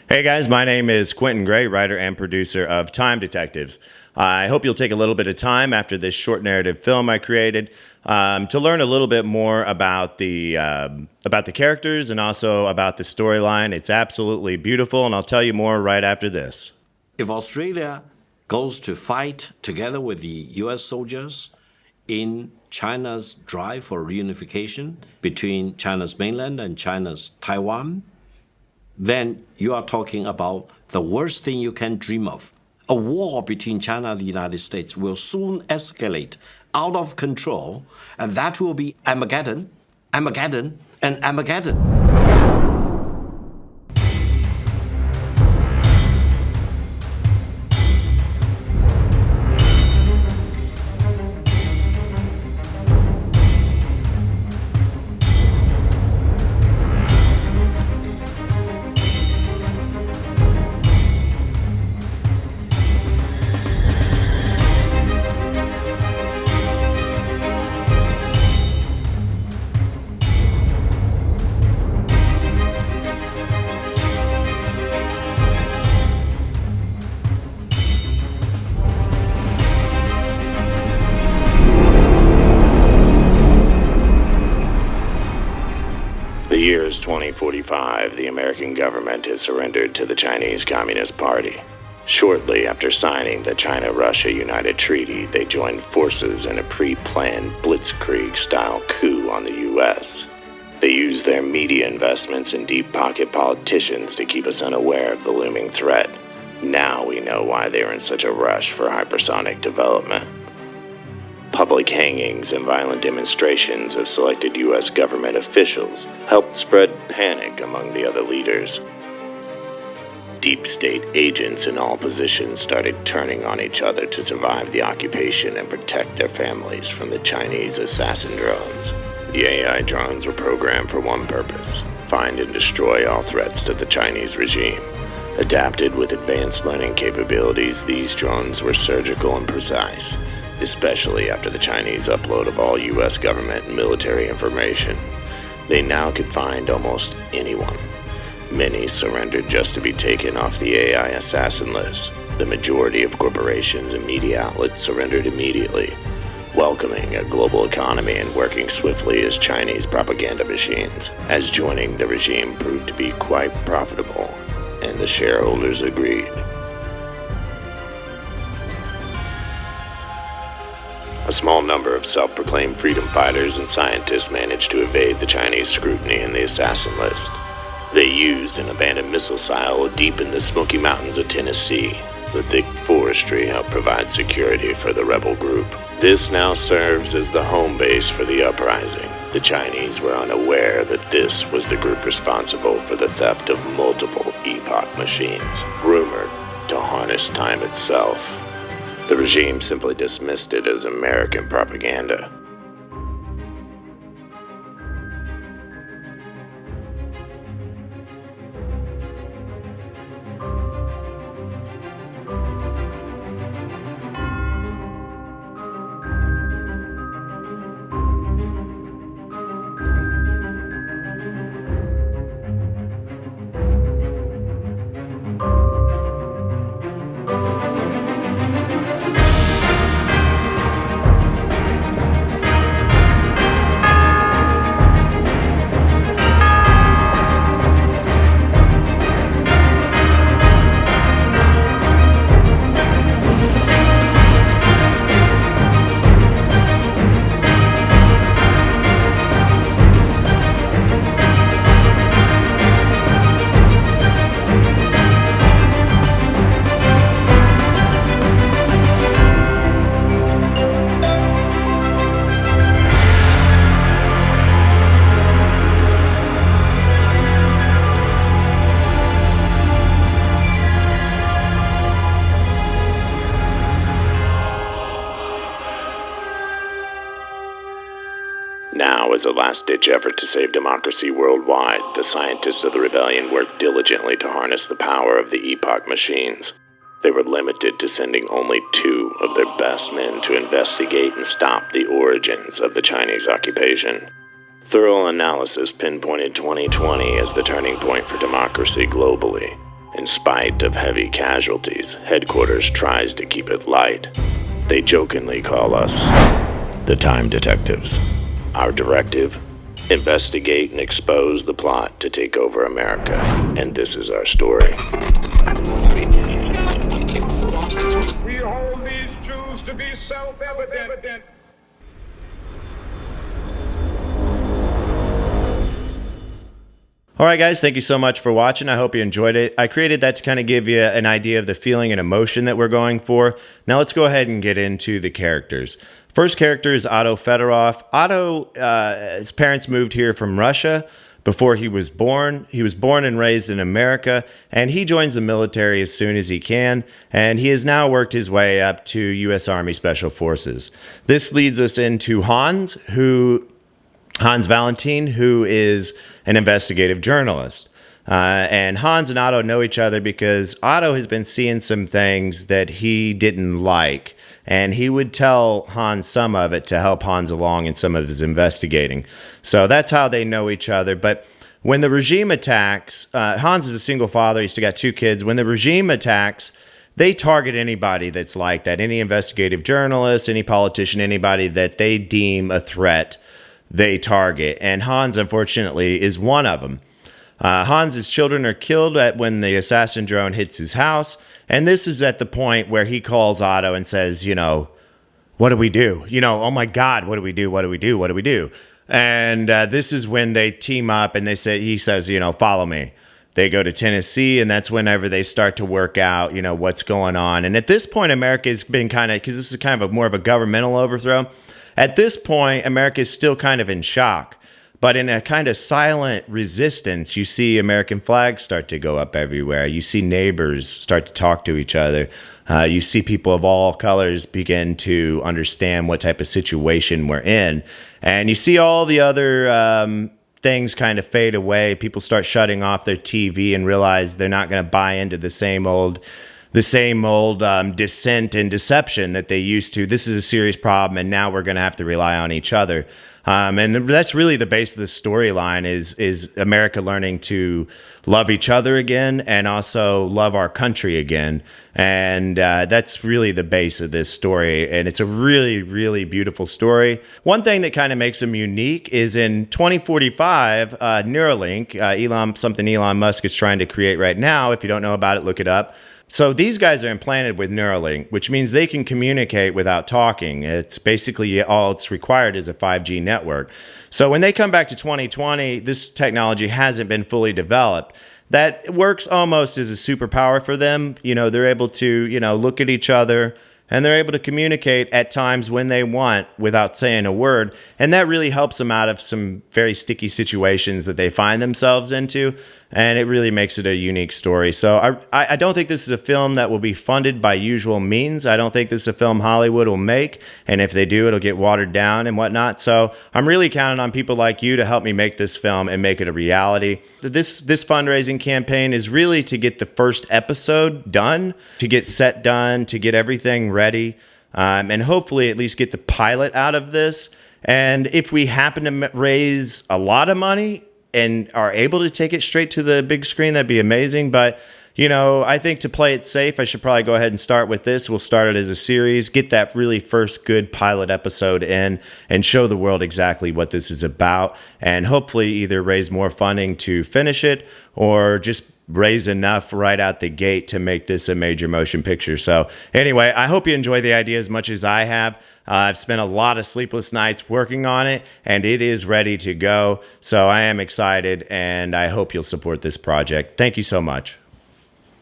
Hey guys, my name is Quinton Gray, writer and producer of Time Detectives. I hope you'll take a little bit of time after this short narrative film I created to learn a little bit more about the characters and also about the storyline. It's absolutely beautiful, and I'll tell you more right after this. If Australia goes to fight together with the US soldiers in China's drive for reunification between China's mainland and China's Taiwan, then you are talking about the worst thing you can dream of. A war between China and the United States will soon escalate out of control, and that will be Armageddon, Armageddon, and Armageddon. The year is 2045. The American government has surrendered to the Chinese Communist Party. Shortly after signing the China-Russia United Treaty, they joined forces in a pre-planned blitzkrieg-style coup on the U.S. They used their media investments and deep-pocket politicians to keep us unaware of the looming threat. Now we know why they were in such a rush for hypersonic development. Public hangings and violent demonstrations of selected U.S. government officials helped spread panic among the other leaders. Deep state agents in all positions started turning on each other to survive the occupation and protect their families from the Chinese assassin drones. The AI drones were programmed for one purpose: find and destroy all threats to the Chinese regime. Adapted with advanced learning capabilities, these drones were surgical and precise, especially after the Chinese upload of all U.S. government and military information. They now could find almost anyone. Many surrendered just to be taken off the AI assassin list. The majority of corporations and media outlets surrendered immediately, welcoming a global economy and working swiftly as Chinese propaganda machines, as joining the regime proved to be quite profitable, and the shareholders agreed. A small number of self-proclaimed freedom fighters and scientists managed to evade the Chinese scrutiny in the assassin list. They used an abandoned missile silo deep in the Smoky Mountains of Tennessee. The thick forestry helped provide security for the rebel group. This now serves as the home base for the uprising. The Chinese were unaware that this was the group responsible for the theft of multiple Epoch machines, rumored to harness time itself. The regime simply dismissed it as American propaganda. Now, as a last-ditch effort to save democracy worldwide, the scientists of the rebellion worked diligently to harness the power of the Epoch machines. They were limited to sending only 2 of their best men to investigate and stop the origins of the Chinese occupation. Thorough analysis pinpointed 2020 as the turning point for democracy globally. In spite of heavy casualties, headquarters tries to keep it light. They jokingly call us the Time Detectives. Our directive? Investigate and expose the plot to take over America. And this is our story. We hold these truths to be self-evident. All right, guys, thank you so much for watching. I hope you enjoyed it. I created that to kind of give you an idea of the feeling and emotion that we're going for. Now let's go ahead and get into the characters. First character is Otto Fedorov. Otto, his parents moved here from Russia before he was born. He was born and raised in America, and he joins the military as soon as he can, and he has now worked his way up to U.S. Army Special Forces. This leads us into Hans Valentin, who is an investigative journalist. And Hans and Otto know each other because Otto has been seeing some things that he didn't like, and he would tell Hans some of it to help Hans along in some of his investigating. So that's how they know each other. But when the regime attacks, Hans is a single father. He's still got 2 kids. When the regime attacks, they target anybody that's like that, any investigative journalist, any politician, anybody that they deem a threat, they target. And Hans, unfortunately, is one of them. Hans's children are killed when the assassin drone hits his house. And this is at the point where he calls Otto and says, what do we do? Oh my God, what do we do? What do we do? What do we do? And this is when they team up and he says, follow me. They go to Tennessee, and that's whenever they start to work out, what's going on. And at this point, America's been because this is kind of more of a governmental overthrow. At this point, America is still kind of in shock. But in a kind of silent resistance, you see American flags start to go up everywhere. You see neighbors start to talk to each other. You see people of all colors begin to understand what type of situation we're in. And you see all the other things kind of fade away. People start shutting off their TV and realize they're not going to buy into the same old dissent and deception that they used to. This is a serious problem, and now we're going to have to rely on each other. And that's really the base of the storyline is America learning to love each other again and also love our country again. And that's really the base of this story. And it's a really, really beautiful story. One thing that kind of makes them unique is in 2045, Neuralink, Elon Musk is trying to create right now. If you don't know about it, look it up. So these guys are implanted with Neuralink, which means they can communicate without talking. It's basically all it's required is a 5G network. So when they come back to 2020, this technology hasn't been fully developed. That works almost as a superpower for them. They're able to, look at each other, and they're able to communicate at times when they want without saying a word. And that really helps them out of some very sticky situations that they find themselves into. And it really makes it a unique story. So I don't think this is a film that will be funded by usual means. I don't think this is a film Hollywood will make. And if they do, it'll get watered down and whatnot. So I'm really counting on people like you to help me make this film and make it a reality. This fundraising campaign is really to get the first episode done, to get set done, to get everything ready, and hopefully at least get the pilot out of this. And if we happen to raise a lot of money and are able to take it straight to the big screen, that'd be amazing. But, I think to play it safe, I should probably go ahead and start with this. We'll start it as a series, get that really first good pilot episode in, and show the world exactly what this is about, and hopefully either raise more funding to finish it or just raise enough right out the gate to make this a major motion picture. So anyway, I hope you enjoy the idea as much as I have. I've spent a lot of sleepless nights working on it, and it is ready to go. So I am excited, and I hope you'll support this project. Thank you so much.